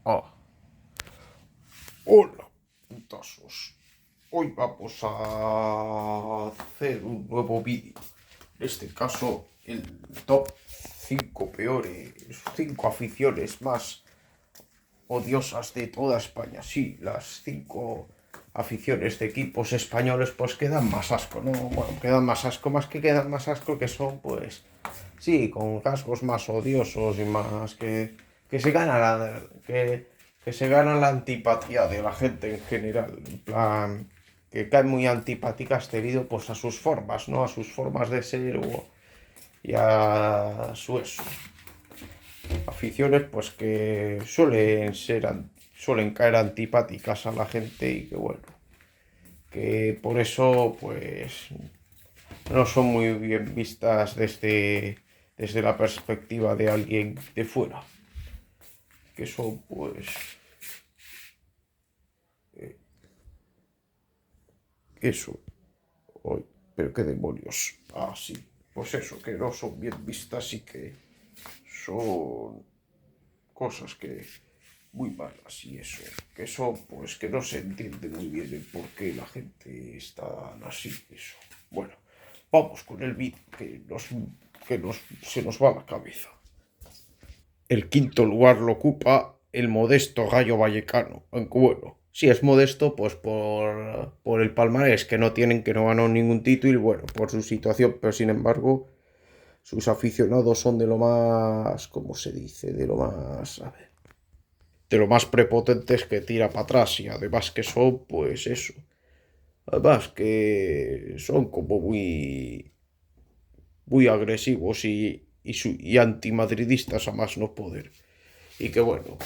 Ah, hola, putazos. Hoy vamos a hacer un nuevo vídeo. En este caso, el top 5 peores, 5 aficiones más odiosas de toda España. Sí, las 5 aficiones de equipos españoles pues que dan más asco, ¿no? Bueno, que dan más asco, más que dan más asco, que son pues, sí, con rasgos más odiosos y más que se gana que se gana la antipatía de la gente en general. En plan, que caen muy antipáticas debido pues a sus formas, ¿no? A sus formas de ser y a su eso. Aficiones pues que suelen caer antipáticas a la gente y que bueno, que por eso pues no son muy bien vistas desde la perspectiva de alguien de fuera. Que son pues eso. Ay, pero qué demonios. Ah, sí. Pues eso, que no son bien vistas y que son cosas que muy malas y eso. Que son pues que no se entiende muy bien el por qué la gente está así. Eso. Bueno, vamos con el vídeo se nos va la cabeza. El quinto lugar lo ocupa el modesto Rayo Vallecano, aunque bueno, si es modesto, pues por el palmarés que no tienen, que no ganó ningún título y bueno, por su situación, pero sin embargo, sus aficionados son de lo más, ¿cómo se dice? De lo más, a ver, de lo más prepotentes que tira para atrás y además que son, pues eso, además que son como muy agresivos y antimadridistas a más no poder. Y que bueno,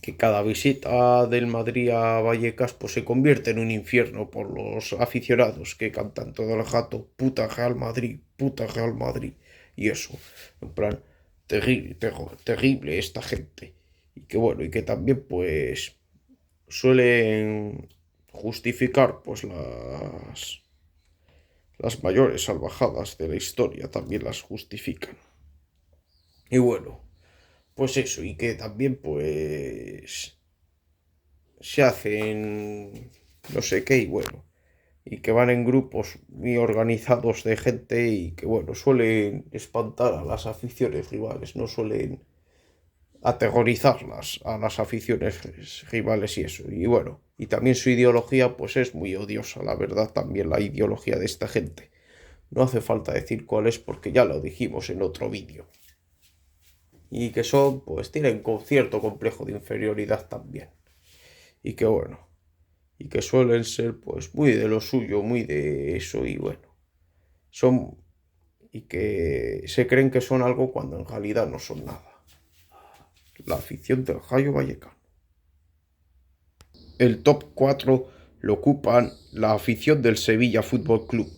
que cada visita del Madrid a Vallecas pues se convierte en un infierno por los aficionados que cantan todo el rato puta Real Madrid y eso, en plan terrible, terrible esta gente y que bueno, y que también pues suelen justificar pues las mayores salvajadas de la historia también las justifican y bueno, pues eso, y que también pues se hacen no sé qué y bueno, y que van en grupos muy organizados de gente y que bueno, suelen espantar a las aficiones rivales, no suelen aterrorizarlas a las aficiones rivales y eso. Y bueno, y también su ideología pues es muy odiosa, la verdad, también la ideología de esta gente. No hace falta decir cuál es porque ya lo dijimos en otro vídeo. Y que son, pues tienen cierto complejo de inferioridad también. Y que bueno, y que suelen ser pues muy de lo suyo, muy de eso y bueno, son y que se creen que son algo cuando en realidad no son nada. La afición del Rayo Vallecano. El top 4 lo ocupan la afición del Sevilla Fútbol Club,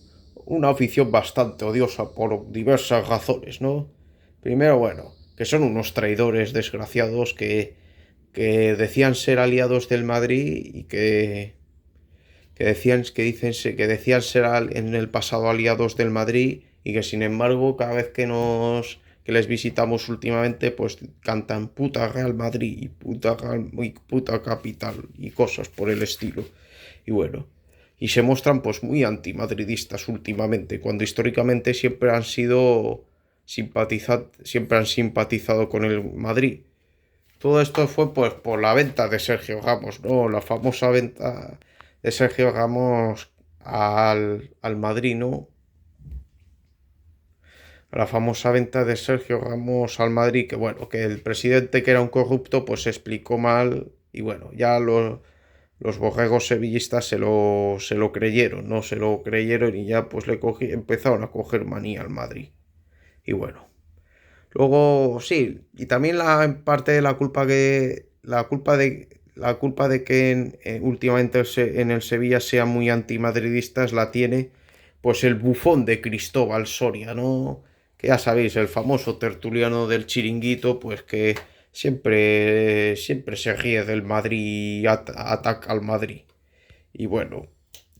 una afición bastante odiosa por diversas razones, ¿no? Primero, bueno, que son unos traidores desgraciados que decían ser aliados del Madrid y que decían ser en el pasado aliados del Madrid y que sin embargo cada vez que les visitamos últimamente pues cantan puta Real Madrid y puta capital y cosas por el estilo y bueno, y se muestran pues muy antimadridistas últimamente cuando históricamente siempre han simpatizado con el Madrid. Todo esto fue pues por la venta de Sergio Ramos, ¿no? La famosa venta de Sergio Ramos al Madrid, ¿no? La famosa venta de Sergio Ramos al Madrid, que bueno, que el presidente que era un corrupto pues se explicó mal y bueno, ya los borregos sevillistas se lo creyeron, ¿no? Se lo creyeron y ya pues empezaron a coger manía al Madrid. Y bueno, luego, sí, y también en parte de la culpa de que últimamente en el Sevilla sean muy antimadridistas la tiene pues el bufón de Cristóbal Soria, ¿no? Que ya sabéis, el famoso tertuliano del Chiringuito, pues que siempre se ríe del Madrid y ataca al Madrid. Y bueno,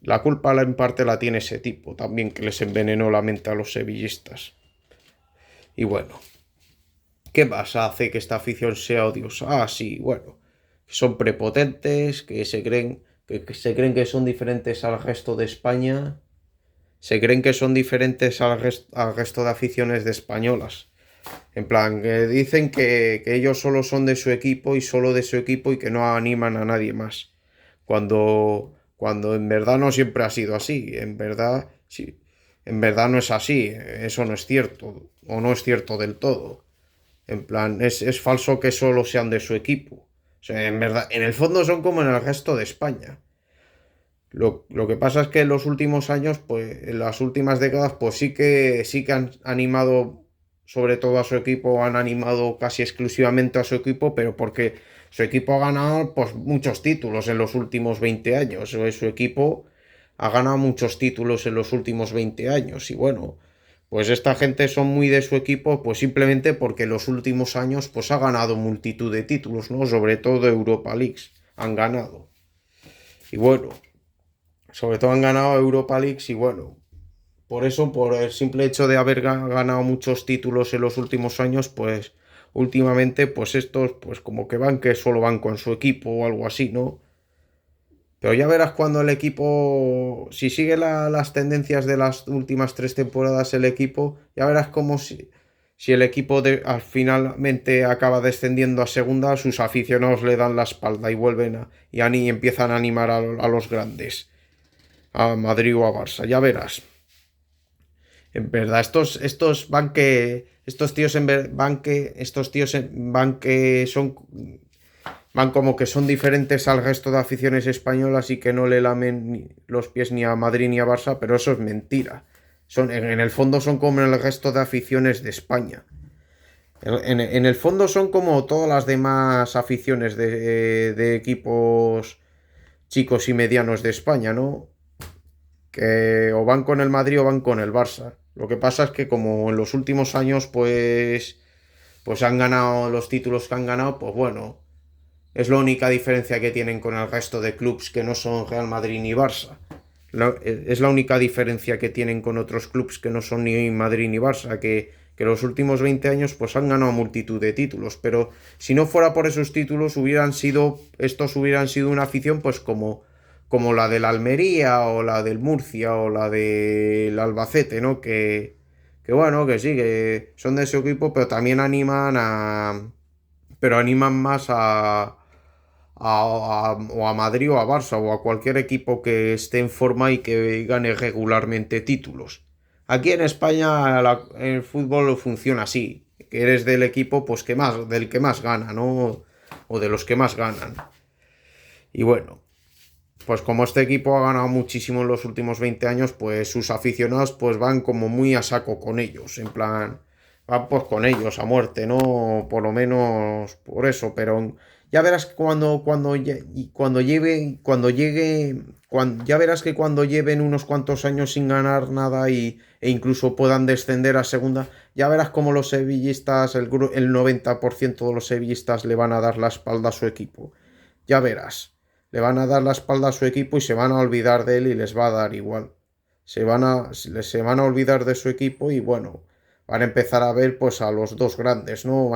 la culpa en parte la tiene ese tipo, también que les envenenó la mente a los sevillistas. Y bueno, ¿qué más hace que esta afición sea odiosa? Ah, sí, bueno. son prepotentes, que se creen que son diferentes al resto de España, se creen que son diferentes al resto de aficiones de españolas. En plan, que dicen que ellos solo son de su equipo y solo de su equipo y que no animan a nadie más. Cuando en verdad no siempre ha sido así. En verdad, sí, en verdad no es así. Eso no es cierto. O no es cierto del todo. En plan, es falso que solo sean de su equipo. O sea, en verdad, en el fondo son como en el resto de España. Lo que pasa es que en los últimos años, pues, en las últimas décadas, pues sí que han animado sobre todo a su equipo, han animado casi exclusivamente a su equipo, pero porque su equipo ha ganado pues muchos títulos en los últimos 20 años. Su equipo ha ganado muchos títulos en los últimos 20 años. Y bueno, pues esta gente son muy de su equipo, pues simplemente porque en los últimos años pues ha ganado multitud de títulos, ¿no? Sobre todo Europa Leagues han ganado. Y bueno, sobre todo han ganado Europa Leagues y bueno, por eso, por el simple hecho de haber ganado muchos títulos en los últimos años, pues últimamente, pues estos, pues como que solo van con su equipo o algo así, ¿no? Pero ya verás cuando el equipo, si sigue las tendencias de las últimas 3 temporadas el equipo, ya verás como si el equipo finalmente acaba descendiendo a segunda, sus aficionados le dan la espalda y y empiezan a animar a los grandes, a Madrid o a Barça, ya verás. En verdad, estos tíos van como que son diferentes al resto de aficiones españolas y que no le lamen los pies ni a Madrid ni a Barça, pero eso es mentira. En el fondo son como el resto de aficiones de España. En el fondo son como todas las demás aficiones de equipos chicos y medianos de España, ¿no? Que o van con el Madrid o van con el Barça. Lo que pasa es que como en los últimos años pues han ganado los títulos que han ganado, pues bueno, es la única diferencia que tienen con el resto de clubes que no son Real Madrid ni Barça. Es la única diferencia que tienen con otros clubes que no son ni Madrid ni Barça, que los últimos 20 años pues han ganado multitud de títulos, pero si no fuera por esos títulos estos hubieran sido una afición pues como la del Almería o la del Murcia o la del Albacete, ¿no? Que bueno, que sí, que son de ese equipo, pero también animan más o a Madrid o a Barça o a cualquier equipo que esté en forma y que gane regularmente títulos. Aquí en España el fútbol funciona así, que eres del equipo pues del que más gana, ¿no? O de los que más ganan. Y bueno, pues como este equipo ha ganado muchísimo en los últimos 20 años, pues sus aficionados pues van como muy a saco con ellos, en plan, van pues con ellos a muerte, ¿no? Por lo menos por eso, pero ya verás ya verás que cuando lleven unos cuantos años sin ganar nada e incluso puedan descender a segunda, ya verás como los sevillistas, el 90% de los sevillistas le van a dar la espalda a su equipo. Ya verás. Le van a dar la espalda a su equipo y se van a olvidar de él y les va a dar igual. Se van a olvidar de su equipo y bueno, van a empezar a ver pues a los dos grandes, ¿no?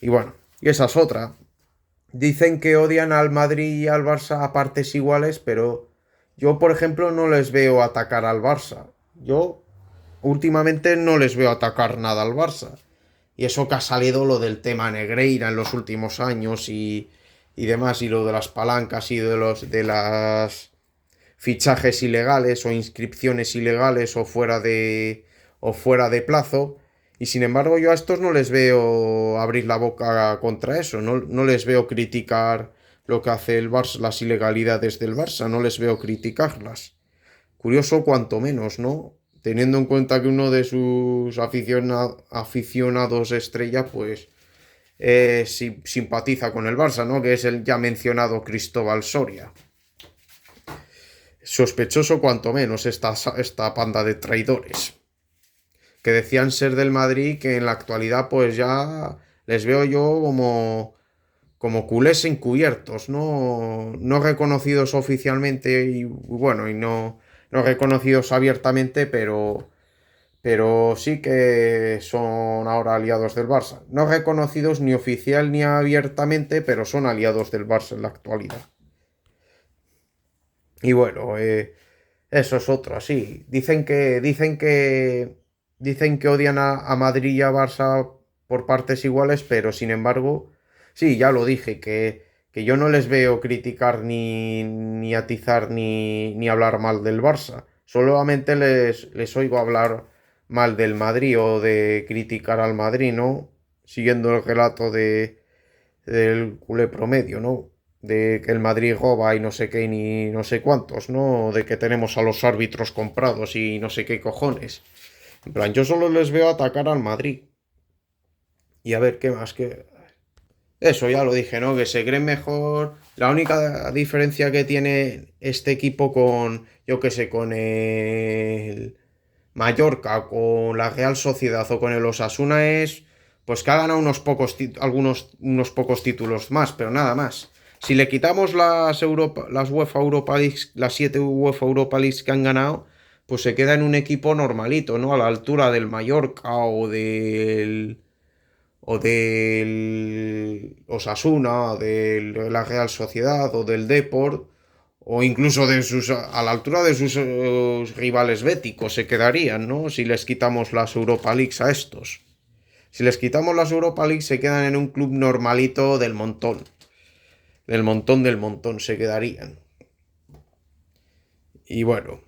Y bueno, y esa es otra. Dicen que odian al Madrid y al Barça a partes iguales, pero yo, por ejemplo, no les veo atacar al Barça. Yo últimamente no les veo atacar nada al Barça. Y eso que ha salido lo del tema Negreira en los últimos años y demás, y lo de las palancas y de las fichajes ilegales o inscripciones ilegales o fuera de plazo. Y sin embargo yo a estos no les veo abrir la boca contra eso, no les veo criticar lo que hace el Barça, las ilegalidades del Barça, no les veo criticarlas. Curioso cuanto menos, ¿no? Teniendo en cuenta que uno de sus aficionados estrella, pues simpatiza con el Barça, ¿no? Que es el ya mencionado Cristóbal Soria. Sospechoso cuanto menos esta panda de traidores que decían ser del Madrid, que en la actualidad pues ya les veo yo como culés encubiertos, no reconocidos oficialmente y bueno, y no reconocidos abiertamente, pero sí que son ahora aliados del Barça. No reconocidos ni oficial ni abiertamente, pero son aliados del Barça en la actualidad. Y bueno, eso es otro, así. Dicen que odian a Madrid y a Barça por partes iguales, pero sin embargo, sí, ya lo dije, que yo no les veo criticar ni atizar ni hablar mal del Barça. Solamente les oigo hablar mal del Madrid o de criticar al Madrid, ¿no? Siguiendo el relato del culé promedio, ¿no? De que el Madrid roba y no sé qué ni no sé cuántos, ¿no? De que tenemos a los árbitros comprados y no sé qué cojones. En plan, yo solo les veo atacar al Madrid. Y a ver qué más que... Eso ya lo dije, ¿no? Que se creen mejor. La única diferencia que tiene este equipo con, yo qué sé, con el Mallorca, con la Real Sociedad o con el Osasuna es, pues que ha ganado unos pocos títulos más, pero nada más. Si le quitamos las UEFA Europa Leagues, las 7 UEFA Europa Leagues que han ganado, pues se queda en un equipo normalito, ¿no? A la altura del Mallorca o del Osasuna, o de la Real Sociedad, o del Deport, o incluso a la altura de sus rivales béticos se quedarían, ¿no? Si les quitamos las Europa Leagues a estos. Si les quitamos las Europa Leagues se quedan en un club normalito del montón. Del montón se quedarían. Y bueno,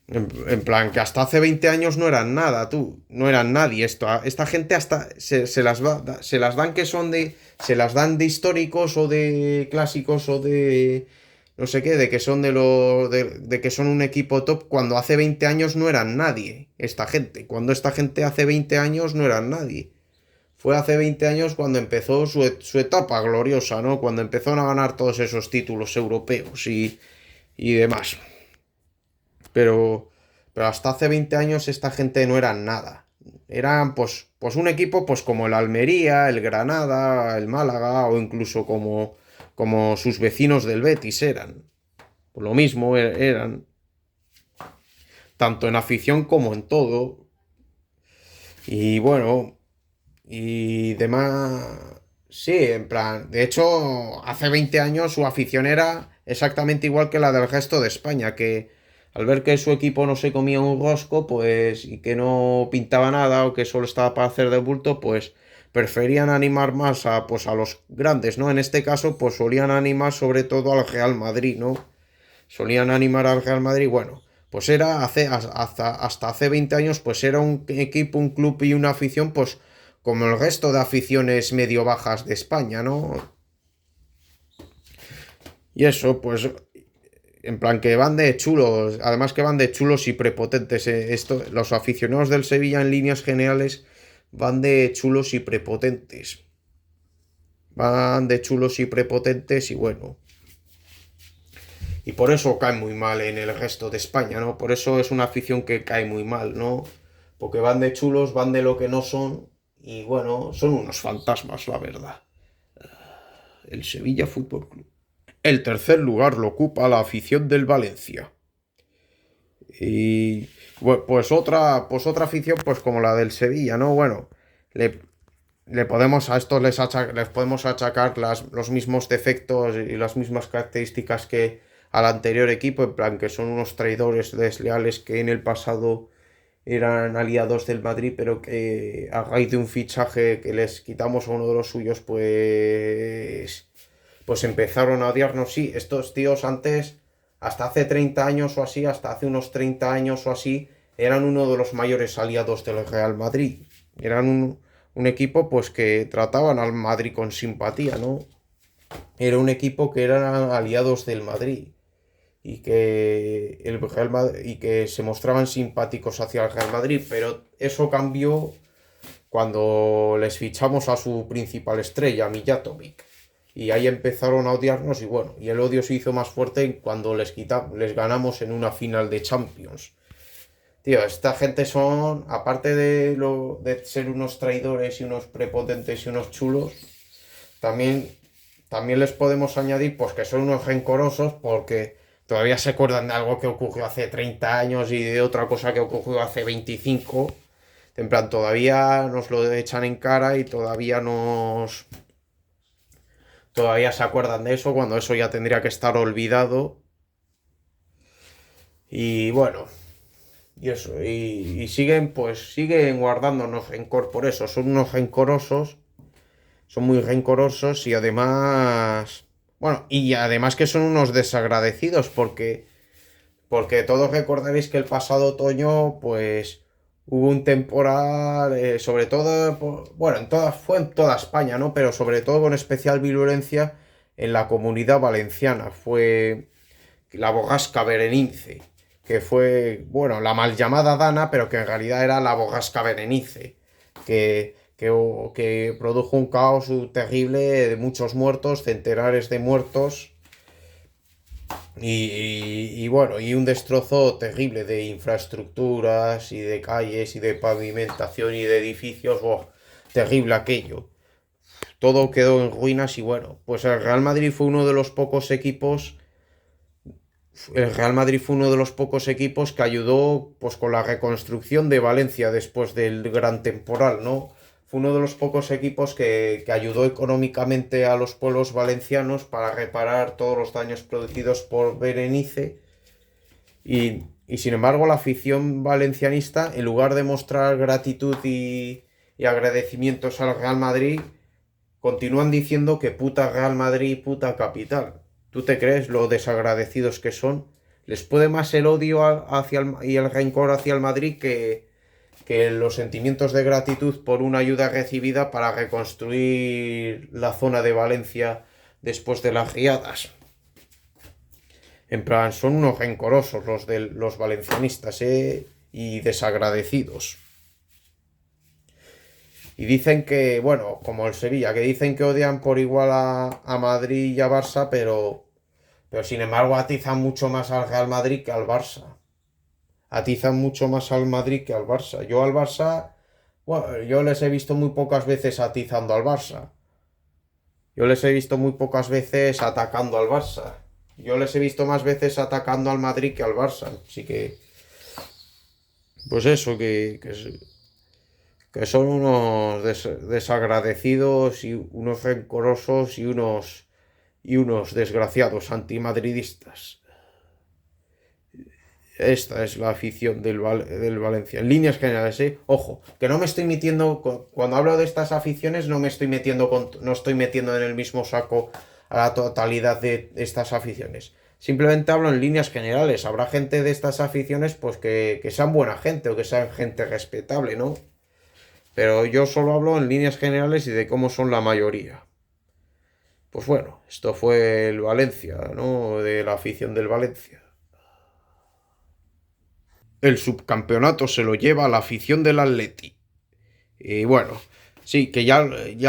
en plan, que hasta hace 20 años no eran nada, tú. No eran nadie. Esta gente hasta se las dan que son de. Se las dan de históricos o de clásicos o de. No sé qué, de que son de que son un equipo top. Cuando hace 20 años no eran nadie. Esta gente. Cuando esta gente hace 20 años no eran nadie. Fue hace 20 años cuando empezó su etapa gloriosa, ¿no? Cuando empezaron a ganar todos esos títulos europeos y demás. Pero hasta hace 20 años esta gente no eran nada. Eran pues un equipo pues como el Almería, el Granada, el Málaga o incluso como sus vecinos del Betis eran. Pues lo mismo eran, tanto en afición como en todo. Y bueno, y demás... Sí, en plan, de hecho, hace 20 años su afición era exactamente igual que la del resto de España, que al ver que su equipo no se comía un rosco, pues, y que no pintaba nada, o que solo estaba para hacer de bulto, pues, preferían animar más a los grandes, ¿no? En este caso, pues, solían animar sobre todo al Real Madrid, ¿no? Solían animar al Real Madrid, bueno, pues era hasta hace 20 años, pues era un equipo, un club y una afición, pues, como el resto de aficiones medio bajas de España, ¿no? Y eso, pues, en plan que van de chulos, además que van de chulos y prepotentes. Los aficionados del Sevilla en líneas generales van de chulos y prepotentes. Van de chulos y prepotentes y bueno. Y por eso cae muy mal en el resto de España, ¿no? Por eso es una afición que cae muy mal, ¿no? Porque van de chulos, van de lo que no son y bueno, son unos fantasmas, la verdad. El Sevilla Fútbol Club. El tercer lugar lo ocupa la afición del Valencia. Y pues otra afición pues como la del Sevilla, ¿no? Bueno, le podemos a estos les podemos achacar los mismos defectos y las mismas características que al anterior equipo, en plan que son unos traidores desleales que en el pasado eran aliados del Madrid, pero que a raíz de un fichaje que les quitamos a uno de los suyos, pues empezaron a odiarnos. Sí, estos tíos antes, hasta hace 30 años o así, hasta hace unos 30 años o así, eran uno de los mayores aliados del Real Madrid. Eran un equipo pues que trataban al Madrid con simpatía, ¿no? Era un equipo que eran aliados del Madrid y que se mostraban simpáticos hacia el Real Madrid, pero eso cambió cuando les fichamos a su principal estrella, Mijatovic. Y ahí empezaron a odiarnos y bueno, y el odio se hizo más fuerte cuando les ganamos en una final de Champions. Tío, esta gente son, aparte de ser unos traidores y unos prepotentes y unos chulos, también les podemos añadir pues que son unos rencorosos porque todavía se acuerdan de algo que ocurrió hace 30 años y de otra cosa que ocurrió hace 25. En plan, todavía nos lo echan en cara y todavía se acuerdan de eso cuando eso ya tendría que estar olvidado. Y bueno, y eso, y siguen, pues siguen guardándonos rencor por eso. Son unos rencorosos, son muy rencorosos y además, bueno, y además que son unos desagradecidos porque todos recordaréis que el pasado otoño, pues hubo un temporal, sobre todo, bueno, fue en toda España, ¿no? Pero sobre todo con especial virulencia en la Comunidad Valenciana. Fue la borrasca Berenice, que fue, bueno, la mal llamada Dana, pero que en realidad era la borrasca Berenice, que produjo un caos terrible de muchos muertos, centenares de muertos. Y bueno, y un destrozo terrible de infraestructuras y de calles y de pavimentación y de edificios. ¡Buah! Terrible aquello. Todo quedó en ruinas y bueno, pues el Real Madrid fue uno de los pocos equipos. El Real Madrid fue uno de los pocos equipos que ayudó pues con la reconstrucción de Valencia después del gran temporal, ¿no? Fue uno de los pocos equipos que ayudó económicamente a los pueblos valencianos para reparar todos los daños producidos por Berenice y sin embargo la afición valencianista, en lugar de mostrar gratitud y agradecimientos al Real Madrid, continúan diciendo que puta Real Madrid, puta capital. ¿Tú te crees lo desagradecidos que son? Les puede más el odio y el rencor hacia el Madrid que los sentimientos de gratitud por una ayuda recibida para reconstruir la zona de Valencia después de las riadas. En plan, son unos rencorosos los valencianistas, y desagradecidos. Y dicen que, bueno, como el Sevilla, que dicen que odian por igual a Madrid y a Barça, pero sin embargo atizan mucho más al Real Madrid que al Barça. Atizan mucho más al Madrid que al Barça. Yo al Barça, bueno, yo les he visto muy pocas veces atizando al Barça. Yo les he visto muy pocas veces atacando al Barça. Yo les he visto más veces atacando al Madrid que al Barça. Así que, pues eso, que son unos desagradecidos y unos rencorosos y unos desgraciados antimadridistas. Esta es la afición del Valencia. En líneas generales, ¿eh? Ojo, que no me estoy metiendo. Cuando hablo de estas aficiones, no estoy metiendo en el mismo saco a la totalidad de estas aficiones. Simplemente hablo en líneas generales. Habrá gente de estas aficiones, pues que sean buena gente o que sean gente respetable, ¿no? Pero yo solo hablo en líneas generales y de cómo son la mayoría. Pues bueno, esto fue el Valencia, ¿no? De la afición del Valencia. El subcampeonato se lo lleva la afición del Atleti. Y bueno, sí, que ya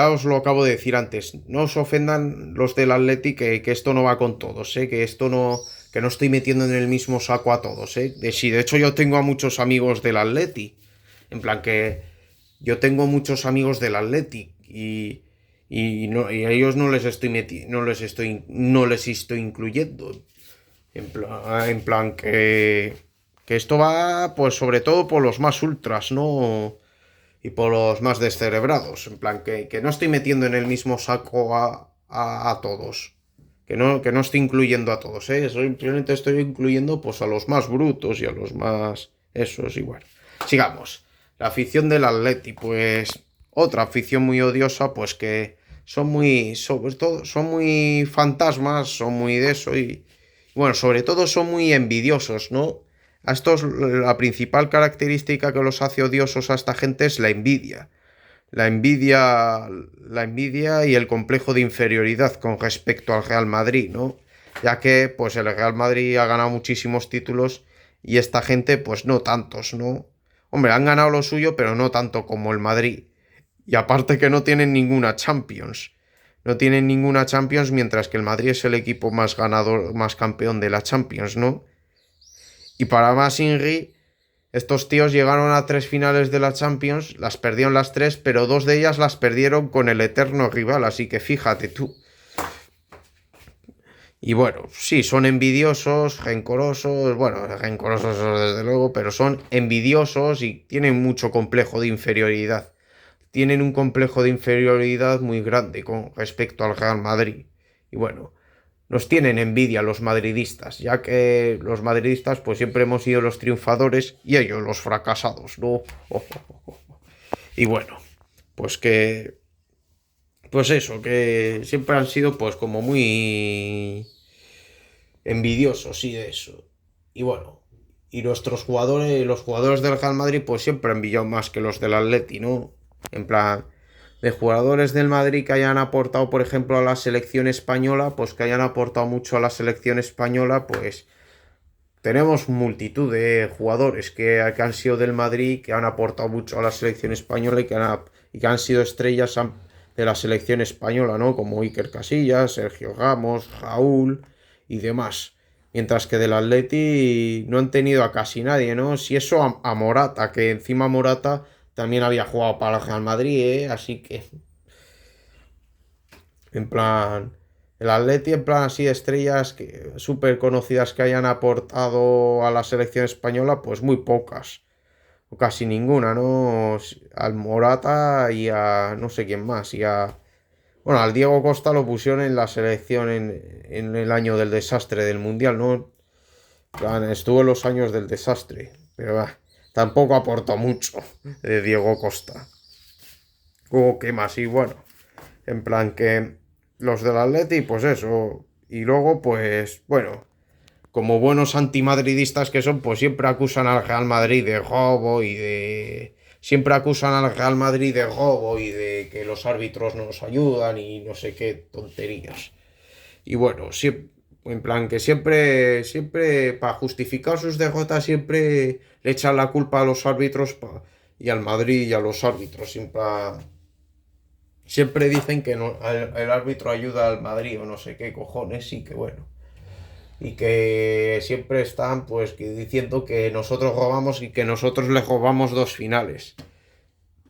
os lo acabo de decir antes. No os ofendan los del Atleti, que esto no va con todos, que esto no, que no estoy metiendo en el mismo saco a todos, de hecho yo tengo a muchos amigos del Atleti. En plan que yo tengo muchos amigos del Atleti y a ellos no les estoy incluyendo. En plan que esto va, pues, sobre todo por los más ultras, ¿no? Y por los más descerebrados. En plan, que no estoy metiendo en el mismo saco a todos. Que no estoy incluyendo a todos, Simplemente estoy incluyendo, pues, a los más brutos y a los más... Esos igual. Sigamos. La afición del Atleti, pues... Otra afición muy odiosa, pues que sobre todo, son muy fantasmas, son muy de eso y... Bueno, sobre todo son muy envidiosos, ¿no? A estos la principal característica que los hace odiosos a esta gente es la envidia. La envidia y el complejo de inferioridad con respecto al Real Madrid, ¿no? Ya que pues el Real Madrid ha ganado muchísimos títulos y esta gente pues no tantos, ¿no? Hombre, han ganado lo suyo, pero no tanto como el Madrid. Y aparte que no tienen ninguna Champions. No tienen ninguna Champions, mientras que el Madrid es el equipo más ganador, más campeón de la Champions, ¿no? Y para más Inri, estos tíos llegaron a 3 finales de la Champions, las perdieron las 3, pero 2 de ellas las perdieron con el eterno rival, así que fíjate tú. Y bueno, sí, son envidiosos, rencorosos, bueno, rencorosos desde luego, pero son envidiosos y tienen mucho complejo de inferioridad. Tienen un complejo de inferioridad muy grande con respecto al Real Madrid. Y bueno, nos tienen envidia los madridistas, ya que los madridistas pues siempre hemos sido los triunfadores y ellos los fracasados, ¿no? Y bueno, pues que pues eso, que siempre han sido pues como muy envidiosos y de eso. Y bueno, y nuestros jugadores, los jugadores del Real Madrid pues siempre han brillado más que los del Atleti, ¿no? En plan, de jugadores del Madrid que hayan aportado, por ejemplo, a la selección española, pues que hayan aportado mucho a la selección española, pues tenemos multitud de jugadores que han sido del Madrid, que han aportado mucho a la selección española y que han sido estrellas de la selección española, ¿no? Como Iker Casillas, Sergio Ramos, Raúl y demás. Mientras que del Atleti no han tenido a casi nadie, ¿no? Si eso a Morata, que encima Morata también había jugado para el Real Madrid, ¿eh? Así que, en plan, el Atleti, en plan así, estrellas que súper conocidas que hayan aportado a la selección española, pues muy pocas, o casi ninguna, ¿no? Al Morata y a no sé quién más, bueno, al Diego Costa lo pusieron en la selección en el año del desastre del Mundial, ¿no? Estuvo en los años del desastre, pero tampoco aportó mucho de Diego Costa. O qué más, y bueno, en plan que los del Atleti, pues eso. Y luego, pues, bueno, como buenos antimadridistas que son, pues siempre acusan al Real Madrid de robo y de... Siempre acusan al Real Madrid de robo y de que los árbitros no nos ayudan y no sé qué tonterías. Y bueno, siempre, en plan que siempre, para justificar sus derrotas, siempre le echan la culpa a los árbitros y al Madrid y a los árbitros. Siempre dicen que no, el árbitro ayuda al Madrid o no sé qué cojones y que bueno. Y que siempre están pues diciendo que nosotros robamos y que nosotros les robamos dos finales.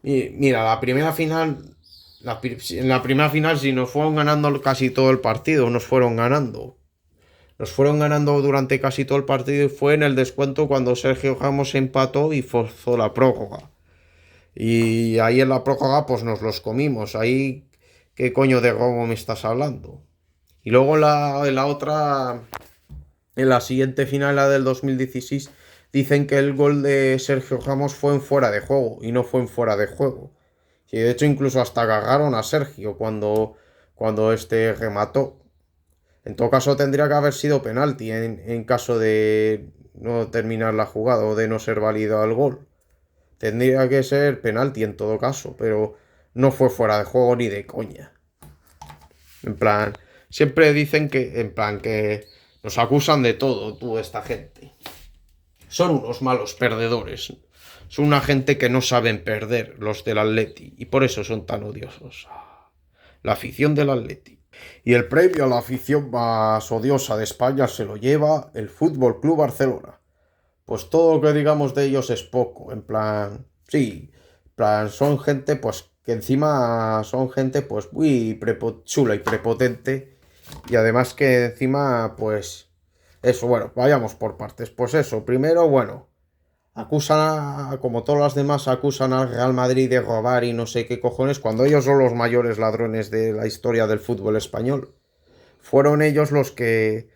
Y mira, en la primera final si nos fueron ganando casi todo el partido, nos fueron ganando. Nos fueron ganando durante casi todo el partido y fue en el descuento cuando Sergio Ramos empató y forzó la prórroga. Y ahí en la prórroga pues nos los comimos. Ahí, ¿qué coño de robo me estás hablando? Y luego en la otra, en la siguiente final, la del 2016, dicen que el gol de Sergio Ramos fue en fuera de juego y no fue en fuera de juego. Y de hecho incluso hasta cagaron a Sergio cuando este remató. En todo caso tendría que haber sido penalti en caso de no terminar la jugada o de no ser válido el gol. Tendría que ser penalti en todo caso, pero no fue fuera de juego ni de coña. En plan, siempre dicen que, en plan, que nos acusan de todo, tú, esta gente. Son unos malos perdedores. Son una gente que no saben perder, los del Atleti, y por eso son tan odiosos. La afición del Atleti. Y el premio a la afición más odiosa de España se lo lleva el Fútbol Club Barcelona. Pues todo lo que digamos de ellos es poco, en plan, sí, en plan, son gente pues que encima son gente pues muy chula y prepotente y además que encima pues eso, bueno, vayamos por partes, pues eso, primero, bueno, como todas las demás, acusan al Real Madrid de robar y no sé qué cojones, cuando ellos son los mayores ladrones de la historia del fútbol español. Fueron ellos los que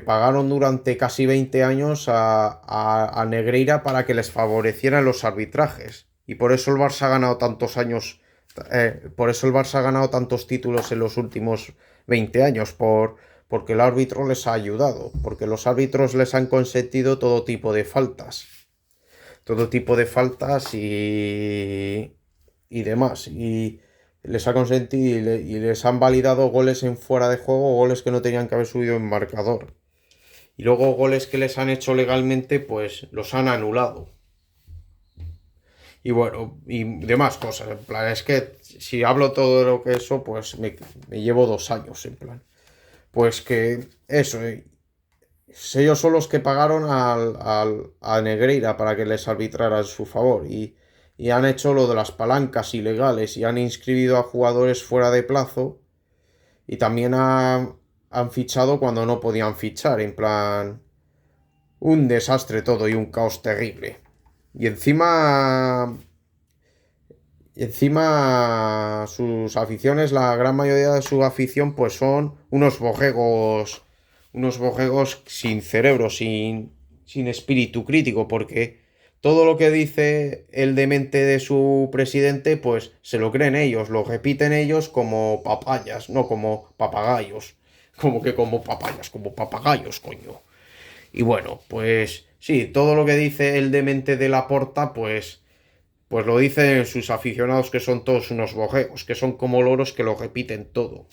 pagaron durante casi 20 años a Negreira para que les favorecieran los arbitrajes. Y por eso el Barça ha ganado tantos años, por eso el Barça ha ganado tantos títulos en los últimos 20 años, porque el árbitro les ha ayudado, porque los árbitros les han consentido todo tipo de faltas y demás. Y les ha consentido y les han validado goles en fuera de juego, goles que no tenían que haber subido en marcador. Y luego goles que les han hecho legalmente, pues los han anulado. Y bueno, y demás cosas. En plan, es que si hablo todo de lo que eso, pues me llevo 2 años, en plan. Pues que eso, ellos son los que pagaron a Negreira para que les arbitrara en su favor. Y han hecho lo de las palancas ilegales y han inscribido a jugadores fuera de plazo. Y también han fichado cuando no podían fichar, en plan, un desastre todo y un caos terrible. Y encima sus aficiones, la gran mayoría de su afición, pues son unos borregos sin cerebro, sin espíritu crítico, porque todo lo que dice el demente de su presidente, pues se lo creen ellos, lo repiten ellos como papayas, no como papagayos. Como que como papayas, como papagayos, coño. Y bueno, pues sí, todo lo que dice el demente de Laporta, pues lo dicen sus aficionados que son todos unos borregos, que son como loros que lo repiten todo.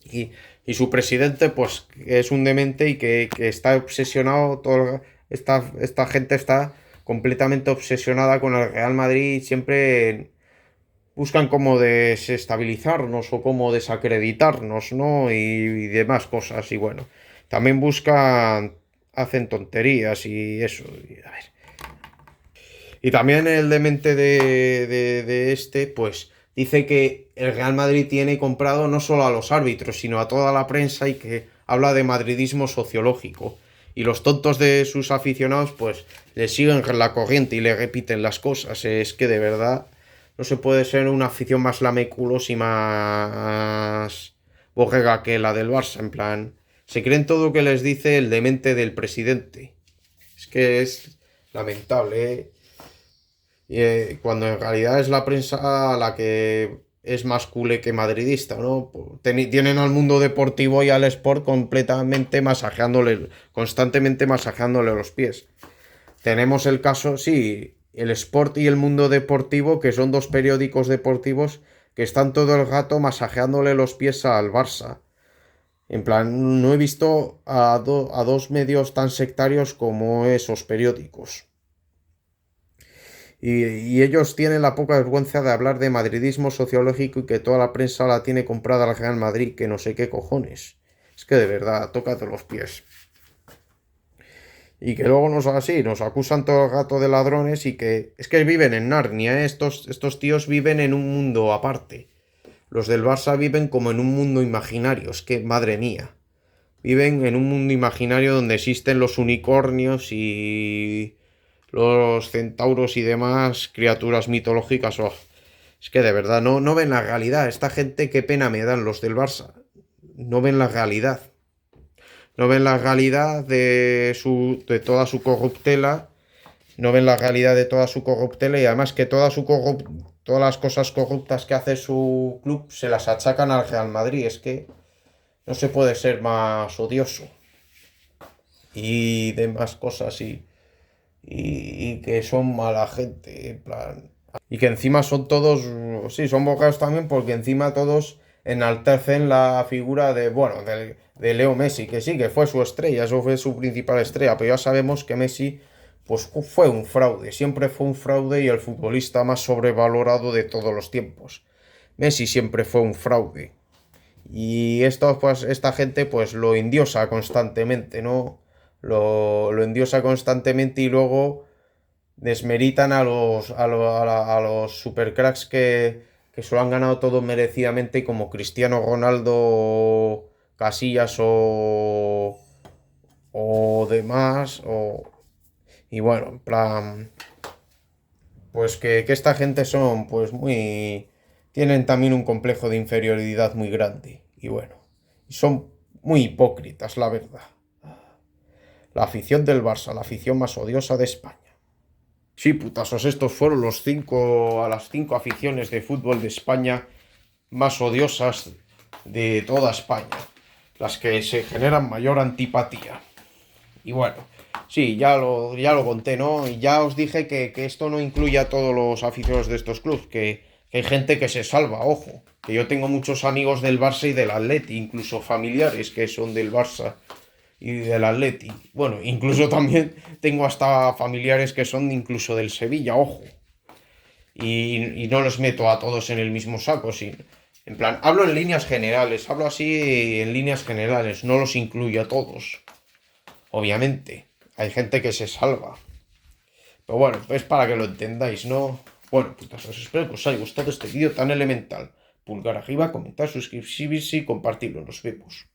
Y, y su presidente, pues, que es un demente y que está obsesionado, esta gente está completamente obsesionada con el Real Madrid y siempre buscan cómo desestabilizarnos o cómo desacreditarnos, ¿no? Y demás cosas. Y bueno, también hacen tonterías y eso. A ver. Y también el demente de este, pues dice que el Real Madrid tiene comprado no solo a los árbitros, sino a toda la prensa y que habla de madridismo sociológico. Y los tontos de sus aficionados, pues le siguen la corriente y le repiten las cosas. Es que de verdad no se puede ser una afición más lameculos y más borrega que la del Barça. En plan, se creen todo lo que les dice el demente del presidente. Es que es lamentable, ¿eh? Cuando en realidad es la prensa la que es más culé que madridista, ¿no? Tienen al mundo deportivo y al sport constantemente masajeándole los pies. Tenemos el caso, sí, el Sport y el Mundo Deportivo, que son dos periódicos deportivos que están todo el rato masajeándole los pies al Barça. En plan, no he visto a dos medios tan sectarios como esos periódicos. Y ellos tienen la poca vergüenza de hablar de madridismo sociológico y que toda la prensa la tiene comprada al Real Madrid, que no sé qué cojones. Es que de verdad, tócate los pies. Y que luego nos acusan todo el rato de ladrones y que es que viven en Narnia, ¿eh? Estos tíos viven en un mundo aparte. Los del Barça viven como en un mundo imaginario, es que madre mía. Viven en un mundo imaginario donde existen los unicornios y los centauros y demás criaturas mitológicas. Oh, es que de verdad no ven la realidad. Esta gente, qué pena me dan los del Barça. No ven la realidad. No ven la realidad de toda su corruptela. No ven la realidad de toda su corruptela y además que todas las cosas corruptas que hace su club se las achacan al Real Madrid. Es que no se puede ser más odioso. Y demás cosas y que son mala gente, en plan. Y que encima son todos, sí, son bocados también porque encima todos enaltecen la figura de Leo Messi, que sí, que fue su estrella, eso fue su principal estrella, pero ya sabemos que Messi pues fue un fraude, siempre fue un fraude y el futbolista más sobrevalorado de todos los tiempos. Messi siempre fue un fraude. Y esta gente pues lo endiosa constantemente, ¿no? Lo endiosa constantemente y luego desmeritan a los supercracks que se lo han ganado todo merecidamente, como Cristiano Ronaldo, Casillas o demás. Y bueno, en plan, pues que esta gente son pues muy... Tienen también un complejo de inferioridad muy grande. Y bueno, y son muy hipócritas, la verdad. La afición del Barça, la afición más odiosa de España. Sí, putazos, estos fueron las cinco aficiones de fútbol de España más odiosas de toda España, las que se generan mayor antipatía. Y bueno, sí, ya lo conté, ¿no? Y ya os dije que esto no incluye a todos los aficionados de estos clubes, que hay gente que se salva, ojo, que yo tengo muchos amigos del Barça y del Atleti, incluso familiares que son del Barça y del Atleti. Bueno, incluso también tengo hasta familiares que son incluso del Sevilla, ojo. Y no los meto a todos en el mismo saco, en plan, hablo en líneas generales, hablo así en líneas generales, no los incluyo a todos. Obviamente, hay gente que se salva. Pero bueno, es para que lo entendáis, ¿no? Bueno, putas, os espero que os haya gustado este vídeo tan elemental. Pulgar arriba, comentar, suscribirse y compartirlo. Nos vemos.